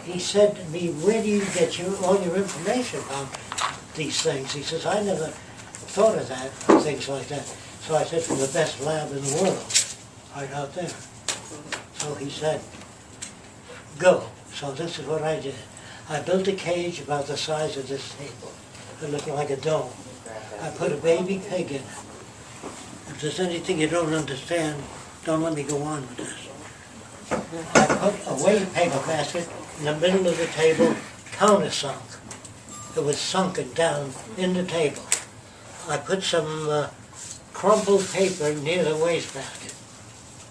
he said to me, where do you get all your information about these things? He says, I never thought of that, things like that. So I said, from the best lab in the world, right out there. So he said, go. So this is what I did. I built a cage about the size of this table. It looked like a dome. I put a baby pig in it. If there's anything you don't understand, don't let me go on with this. I put a waste paper basket in the middle of the table, countersunk. It was sunken down in the table. I put some crumpled paper near the wastebasket,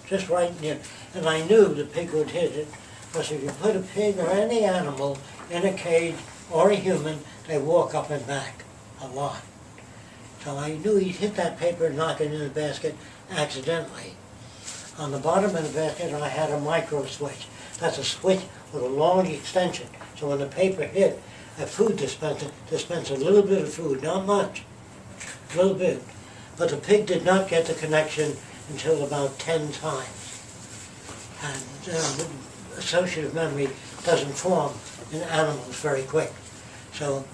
just right near. And I knew the pig would hit it, because if you put a pig or any animal in a cage or a human, they walk up and back a lot. So I knew he'd hit that paper and knock it in the basket accidentally. On the bottom of the basket I had a micro switch. That's a switch with a long extension. So when the paper hit, a food dispenser dispensed a little bit of food, not much, a little bit. But the pig did not get the connection until about 10 times. And associative memory doesn't form in animals very quick. So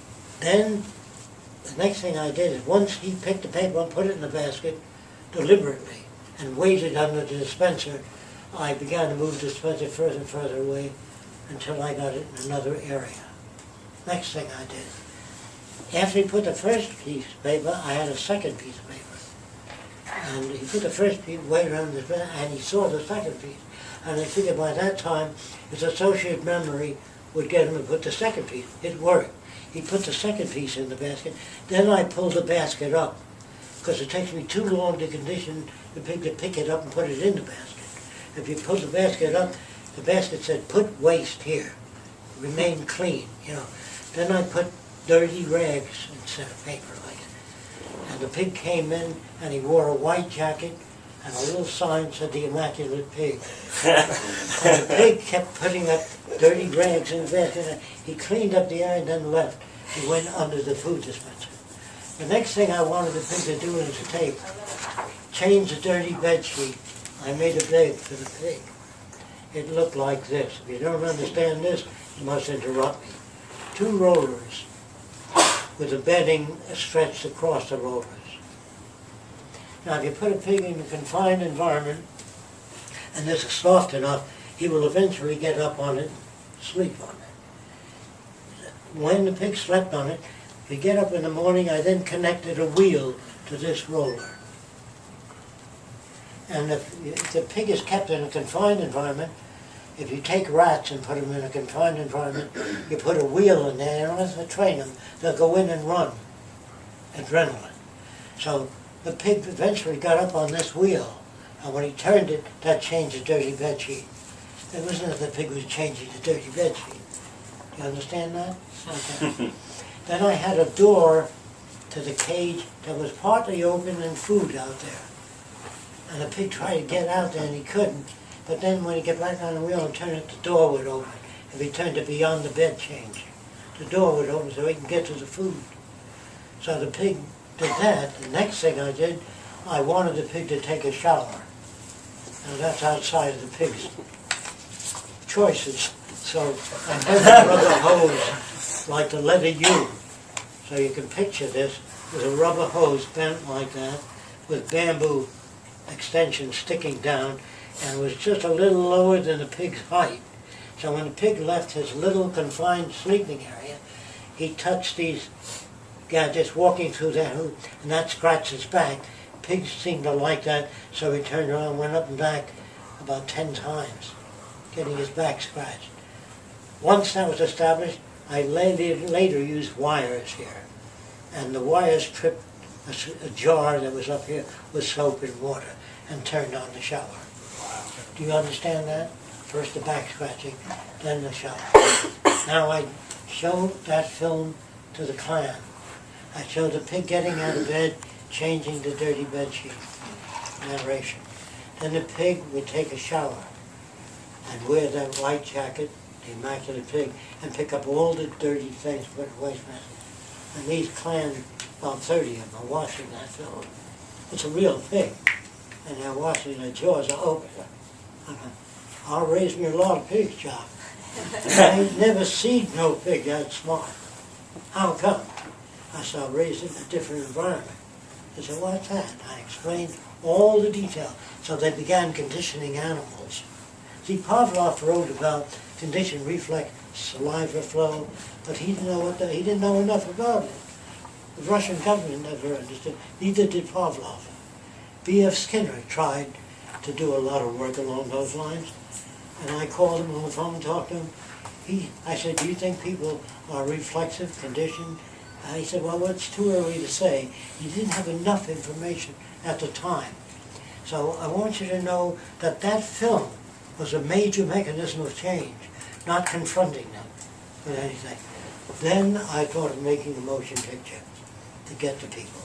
then the next thing I did is once he picked the paper and put it in the basket deliberately and waited under the dispenser, I began to move the dispenser further and further away until I got it in another area. Next thing I did, after he put the first piece of paper, I had a second piece of paper. And he put the first piece way around the dispenser and he saw the second piece. And I figured by that time his associative memory would get him to put the second piece. It worked. He put the second piece in the basket. Then I pulled the basket up, because it takes me too long to condition the pig to pick it up and put it in the basket. If you pull the basket up, the basket said, put waste here, remain clean, you know. Then I put dirty rags instead of paper like it. And the pig came in and he wore a white jacket and a little sign said the Immaculate Pig. And the pig kept putting up dirty rags in the basket. He cleaned up the area and then left. He went under the food dispenser. The next thing I wanted the pig to do is to take, change the dirty bed sheet. I made a bed for the pig. It looked like this. If you don't understand this, you must interrupt me. 2 rollers with the bedding stretched across the rollers. Now if you put a pig in a confined environment and this is soft enough, he will eventually get up on it, sleep on it. When the pig slept on it, if you get up in the morning, I then connected a wheel to this roller. And if the pig is kept in a confined environment, if you take rats and put them in a confined environment, you put a wheel in there, and once you train them, they'll go in and run, adrenaline. So the pig eventually got up on this wheel, and when he turned it, that changed the dirty bed sheet. It wasn't that the pig was changing the dirty bed sheet. You understand that? Okay. Then I had a door to the cage that was partly open and food out there. And the pig tried to get out there and he couldn't. But then when he got back on the wheel and turned it, the door would open. If he turned it beyond the bed change, the door would open so he can get to the food. So the pig did that. The next thing I did, I wanted the pig to take a shower. And that's outside of the pig's choices. So I bent a rubber hose like the letter U. So you can picture this with a rubber hose bent like that with bamboo extension sticking down, and it was just a little lower than the pig's height. So when the pig left his little confined sleeping area, he touched these gadgets walking through that hoop, and that scratched his back. Pigs seemed to like that, so he turned around and went up and back about 10 times, getting his back scratched. Once that was established, I later used wires here, and the wires tripped a jar that was up here with soap and water and turned on the shower. Wow. Do you understand that? First the back scratching, then the shower. Now I showed that film to the clan. I showed the pig getting out of bed, changing the dirty bed sheet, narration. Then the pig would take a shower and wear that white jacket, the Immaculate Pig, and pick up all the dirty things, put it in the wastebasket. And these clan, about 30 of them, are washing that film. It's a real pig, and they're washing, their jaws are open. I'll raise me a lot of pigs, Jacque. I never seen no pig that smart. How come? I said, I raised in a different environment. He said, what's that? I explained all the detail. So they began conditioning animals. See, Pavlov wrote about conditioned reflex, saliva flow, but he didn't know enough about it. The Russian government never understood. Neither did Pavlov. B.F. Skinner tried to do a lot of work along those lines, and I called him on the phone and talked to him. I said, do you think people are reflexive, conditioned? He said, well, it's too early to say. He didn't have enough information at the time. So I want you to know that that film was a major mechanism of change, not confronting them with anything. Then I thought of making a motion picture to get to people.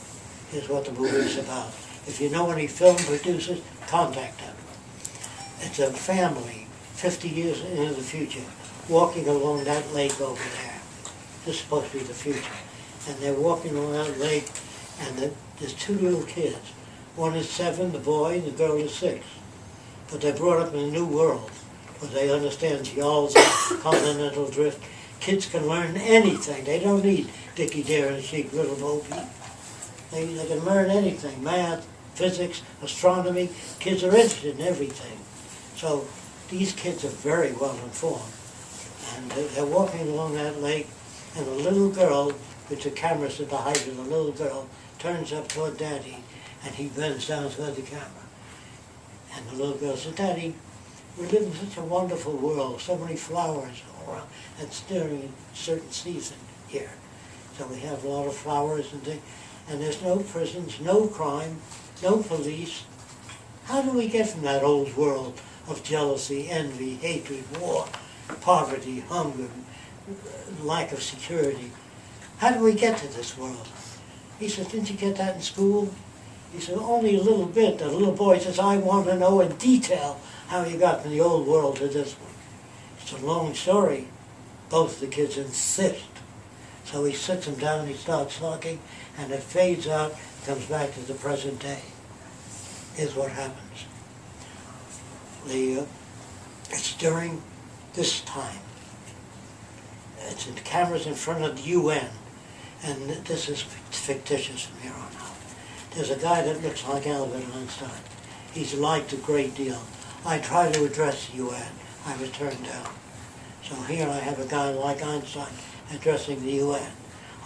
Here's what the movie is about. If you know any film producers, contact them. It's a family, 50 years into the future, walking along that lake over there. This is supposed to be the future. And they're walking along that lake, and there's two little kids. One is 7, the boy, and the girl is 6. But they're brought up in a new world, where they understand geology, continental drift. Kids can learn anything. They don't need Dickie Dare and Sheik Little Bo Peep. They can learn anything, math, physics, astronomy. Kids are interested in everything. So these kids are very well informed. And they're walking along that lake, and a little girl, with the cameras at the height of the little girl, turns up toward Daddy, and he bends down toward the camera. And the little girl says, Daddy, we live in such a wonderful world, so many flowers all around. It's during a certain season here. So we have a lot of flowers and things, and there's no prisons, no crime, no police. How do we get from that old world of jealousy, envy, hatred, war, poverty, hunger, lack of security? How do we get to this world? He said, didn't you get that in school? He said, only a little bit. The little boy says, I want to know in detail how you got from the old world to this one. It's a long story. Both the kids insist. So he sits them down, he starts talking, and it fades out, comes back to the present day. Here's what happens. It's during this time. It's in cameras in front of the UN, and this is fictitious from here on out. There's a guy that looks like Albert Einstein. He's liked a great deal. I tried to address the UN. I was turned down. So here I have a guy like Einstein addressing the UN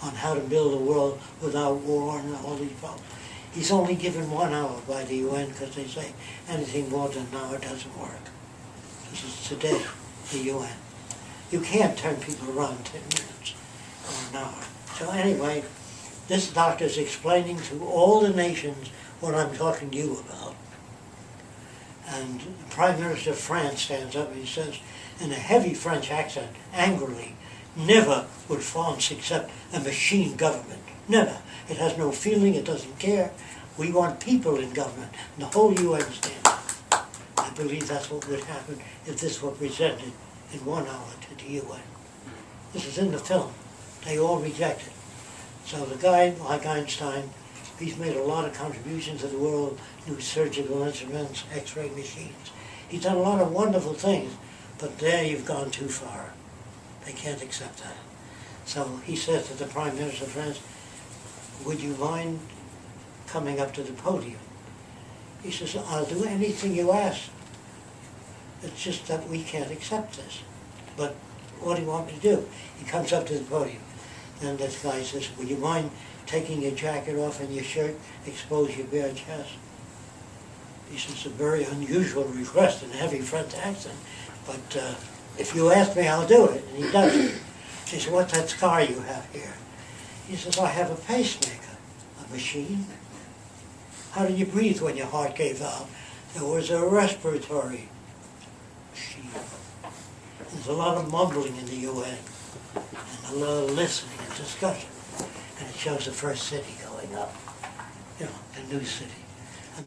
on how to build a world without war and all these problems. He's only given 1 hour by the UN because they say anything more than an hour doesn't work. This is today, the UN. You can't turn people around 10 minutes or an hour. So anyway, this doctor's explaining to all the nations what I'm talking to you about. And the Prime Minister of France stands up and he says, in a heavy French accent, angrily, never would France accept a machine government. Never. It has no feeling, it doesn't care. We want people in government. And the whole UN stands up. I believe that's what would happen if this were presented in 1 hour to the UN. This is in the film. They all reject it. So the guy, like Einstein, he's made a lot of contributions to the world, new surgical instruments, X-ray machines. He's done a lot of wonderful things, but there you've gone too far. They can't accept that. So he says to the Prime Minister of France, would you mind coming up to the podium? He says, I'll do anything you ask. It's just that we can't accept this. But what do you want me to do? He comes up to the podium. Then this guy says, would you mind taking your jacket off and your shirt, expose your bare chest? He says, it's a very unusual request in a heavy French accent, but if you ask me, I'll do it. And he does it. He says, what's that scar you have here? He says, I have a pacemaker. A machine? How did you breathe when your heart gave out? There was a respiratory machine. There's a lot of mumbling in the UN, and a lot of listening and discussion. And it shows the first city going up, the new city.